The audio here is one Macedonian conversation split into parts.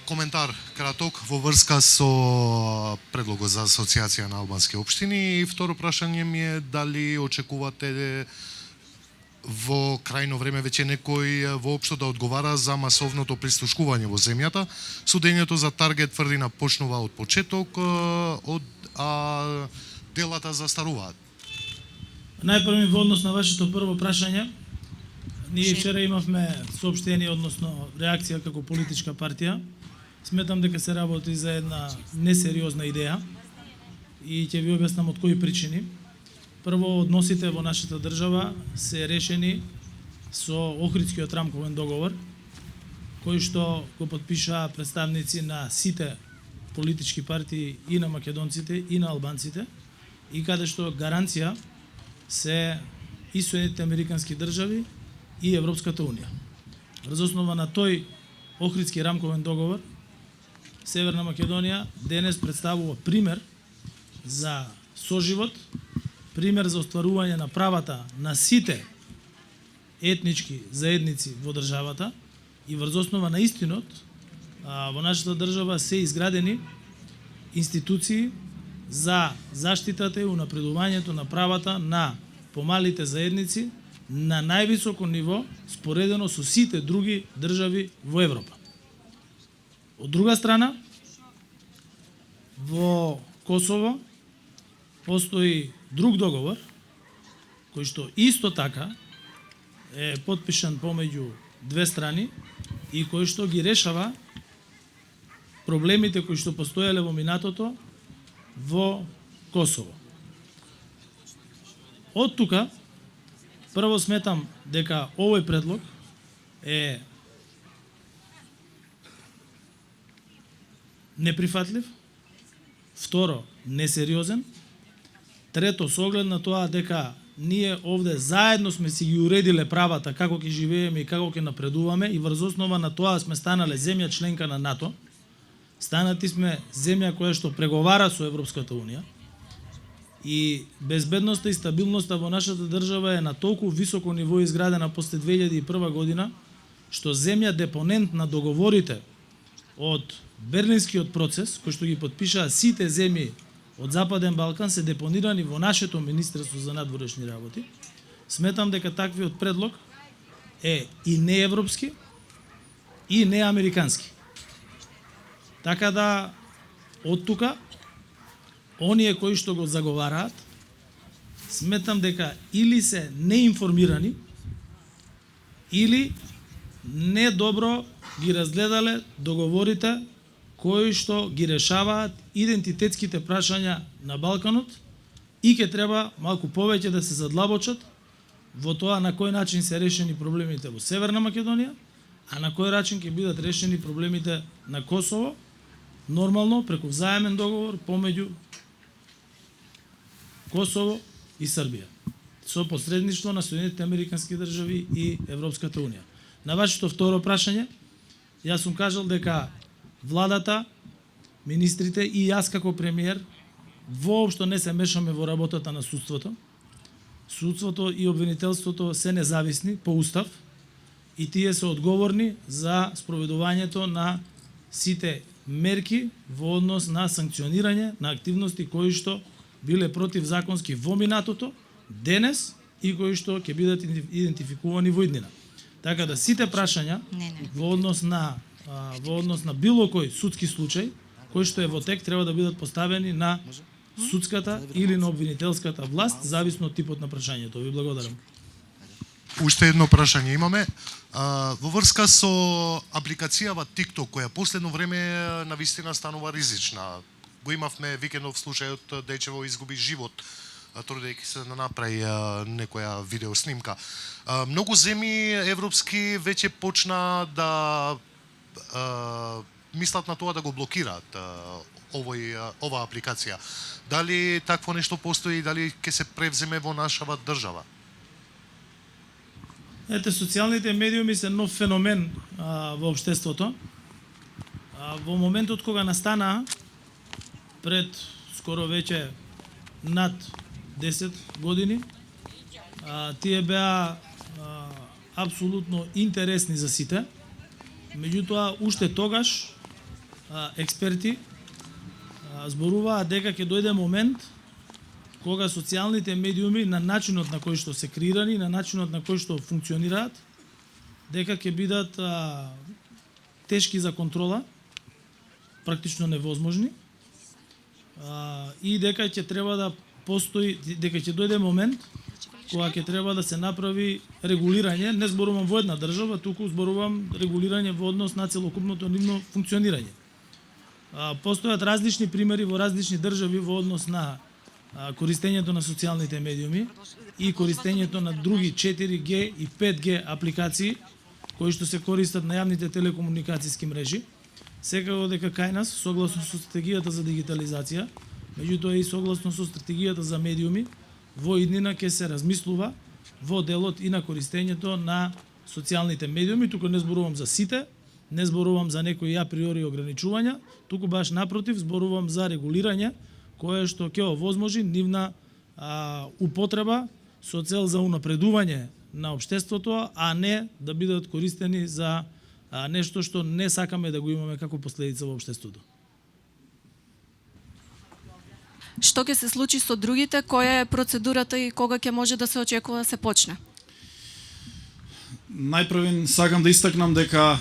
Коментар краток во врска со предлогот за асоциација на албански општини и второ прашање ми е дали очекувате во крајно време веќе некој воопшто да одговара за масовното прислушкување во земјата. Судењето за Таргет тврдина почнува од почеток, делата застаруваат. Најпрво во однос на вашето прво прашање, ние вчера имавме соопштение, односно реакција како политичка партија. Сметам дека се работи за една несериозна идеја и ќе ви објаснам од кои причини. Прво, односите во нашата држава се решени со Охридскиот рамковен договор, кој што го потпишаа представници на сите политички партии и на македонците и на албанците, и каде што гаранција се и Соединетите американски држави и Европската унија. Врз основа на тој Охридски рамковен договор, Северна Македонија денес представува пример за соживот, пример за остварување на правата на сите етнички заедници во државата, и врз основа на истинот во нашата држава се изградени институции за заштитата и унапредувањето на правата на помалите заедници на највисоко ниво споредено со сите други држави во Европа. Од друга страна, во Косово постои друг договор, кој што исто така е потпишан помеѓу две страни и кој што ги решава проблемите кои што постоеле во минатото во Косово. Од тука, прво сметам дека овој предлог е неприфатлив, второ, несериозен, трето, со оглед на тоа дека ние овде заедно сме си ги уредиле правата како ќе живееме и како ќе напредуваме, и врз основа на тоа сме станале земја членка на НАТО, станати сме земја која што преговара со Европската унија, и безбедноста и стабилноста во нашата држава е на толку високо ниво изградена после 2001 година, што земја депонент на договорите од Берлинскиот процес, кој што ги потпишаа сите земји од Западен Балкан, се депонирани во нашето Министерство за надворешни работи. Сметам дека таквиот предлог е и неевропски и неамерикански. Така да, од тука, оние кои што го заговараат, сметам дека или се неинформирани, или недобро ги разгледале договорите кои што ги решаваат идентитетските прашања на Балканот, и ќе треба малку повеќе да се задлабочат во тоа на кој начин се решени проблемите во Северна Македонија, а на кој начин ќе бидат решени проблемите на Косово, нормално преку взаемен договор помеѓу Косово и Србија, со посредништво на Соединетите американски држави и Европската унија. На вашето второ прашање, јас сум кажал дека владата, министрите и јас како премиер воопшто не се мешаме во работата на судството. Судството и обвинителството се независни по устав и тие се одговорни за спроведувањето на сите мерки во однос на санкционирање на активности кои што биле противзаконски во минатото, денес, и кои што ќе бидат идентификувани во иднина. Така да сите прашања во однос на било кој судски случај кој што е во тек треба да бидат поставени на судската или на обвинителската власт, зависно од типот на прашањето. Ви благодарам. Уште едно прашање имаме. Во врска со апликацијава TikTok, која последно време навистина станува ризична. Го имавме викендов случајот дечево изгуби живот трудејќи се да направи некоја видеоснимка. Многу земји европски веќе почна да мислат на тоа да го блокираат оваа апликација. Дали такво нешто постои и дали ќе се превземе во нашава држава? Ете, социјалните медиуми се нов феномен во општеството. Во моментот кога настана пред скоро веќе над 10 години, тие беа апсолутно интересни за сите. Меѓутоа, уште тогаш експерти зборуваат дека ќе дојде момент кога социјалните медиуми на начинот на кој што се креирани, на начинот на кој што функционираат, дека ќе бидат тешки за контрола, практично невозможни, и дека ќе треба да постои, дека ќе дојде момент кога ќе треба да се направи регулирање, не зборувам во една држава, туку зборувам регулирање во однос на целокупното нивно функционирање. Постојат различни примери во различни држави во однос на користењето на социјалните медиуми и користењето на други 4G и 5G апликации кои што се користат на јавните телекомуникацијски мрежи. Секако дека кај нас, согласно со стратегијата за дигитализација, меѓутоа и согласно со стратегијата за медиуми, во иднина ќе се размислува во делот и на користењето на социјалните медиуми. Туку не зборувам за сите, не зборувам за некои априори ограничувања, туку баш напротив зборувам за регулирање кое што ќе овозможи нивна употреба со цел за унапредување на општеството, а не да бидат користени за нешто што не сакаме да го имаме како последица во општеството. Што ќе се случи со другите? Која е процедурата и кога ќе може да се очекува да се почне? Најпрвен сакам да истакнам дека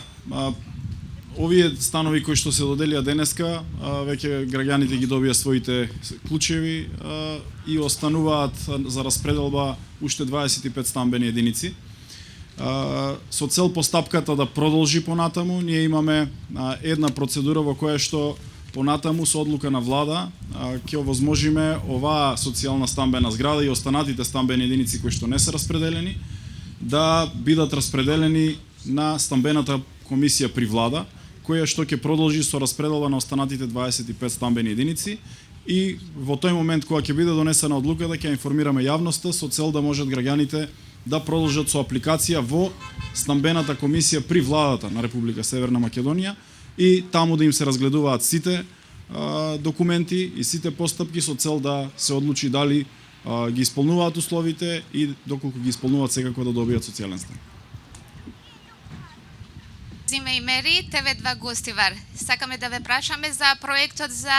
овие станови кои што се доделија денеска, веќе граѓаните ги добија своите клучеви и остануваат за распределба уште 25 стамбени единици. Со цел постапката да продолжи понатаму, ние имаме една процедура во која што понатаму со одлука на влада ќе овозможиме оваа социјална стамбена зграда и останатите стамбени единици кои што не се распределени да бидат распределени на стамбената комисија при влада, која што ќе продолжи со распределба на останатите 25 стамбени единици, и во тој момент кога ќе биде донесена одлуката ќе информираме јавноста со цел да можат граѓаните да продолжат со апликација во стамбената комисија при владата на Република Северна Македонија и таму да им се разгледуваат сите документи и сите постапки со цел да се одлучи дали ги исполнуваат условите и доколку ги исполнуваат секако да добијат социјален стан. Зиме и Мери, ТВ2 Гостивар. Сакаме да ве прашаме за проектот за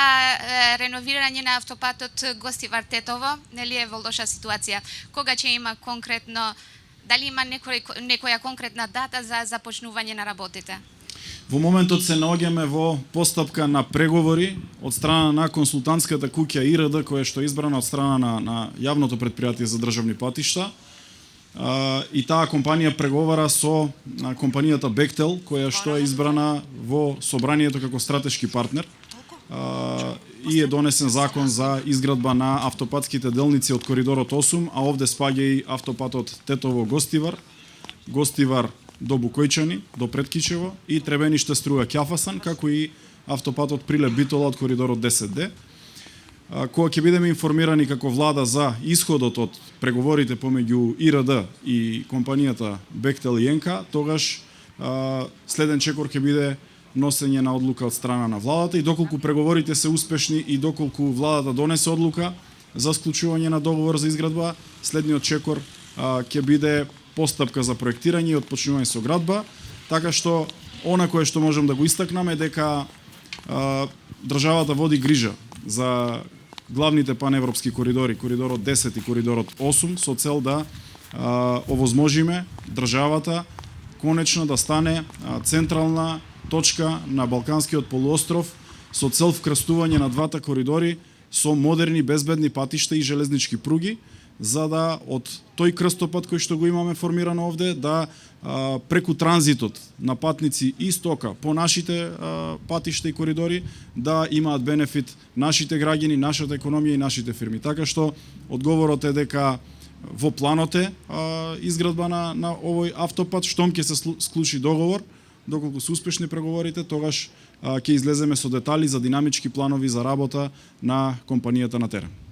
реновирање на автопатот Гостивар-Тетово. Нели е во лоша ситуација? Кога ќе има конкретно, дали има некоја конкретна дата за започнување на работите? Во моментот се наоѓаме во постапка на преговори од страна на консултантската куќа ИРД, која што е избрана од страна на јавното претпријатие за државни патишта. И таа компанија преговара со компанијата Бехтел, која што е избрана во собранието како стратешки партнер, и е донесен закон за изградба на автопатските делници од коридорот 8, а овде спаѓа и автопатот Тетово-Гостивар, Гостивар до Букојчани, до Преткичево и Требениште Струја Ќафасан, како и автопатот Прилеп-Битола од коридорот 10D. Кога ќе бидеме информирани како влада за исходот од преговорите помеѓу ИРД и компанијата Бехтел и ЕНК, тогаш следен чекор ќе биде носење на одлука од страна на владата и доколку преговорите се успешни и доколку владата донесе одлука за склучување на договор за изградба, следниот чекор ќе биде постапка за проектирање и отпочнување со градба, така што она кое што можам да го истакнам е дека државата води грижа за главните паневропски коридори, коридорот 10 и коридорот 8, со цел да овозможиме државата конечно да стане централна точка на Балканскиот полуостров со цел вкрстување на двата коридори со модерни безбедни патишта и железнички пруги, за да од тој крстопат кој што го имаме формирано овде, да преку транзитот на патници и стока по нашите патишта и коридори да имаат бенефит нашите граѓани, нашата економија и нашите фирми. Така што одговорот е дека во планот е изградба на овој автопат, штом ќе се склучи договор, доколку се успешни преговорите, тогаш ќе излеземе со детали за динамички планови за работа на компанијата на терен.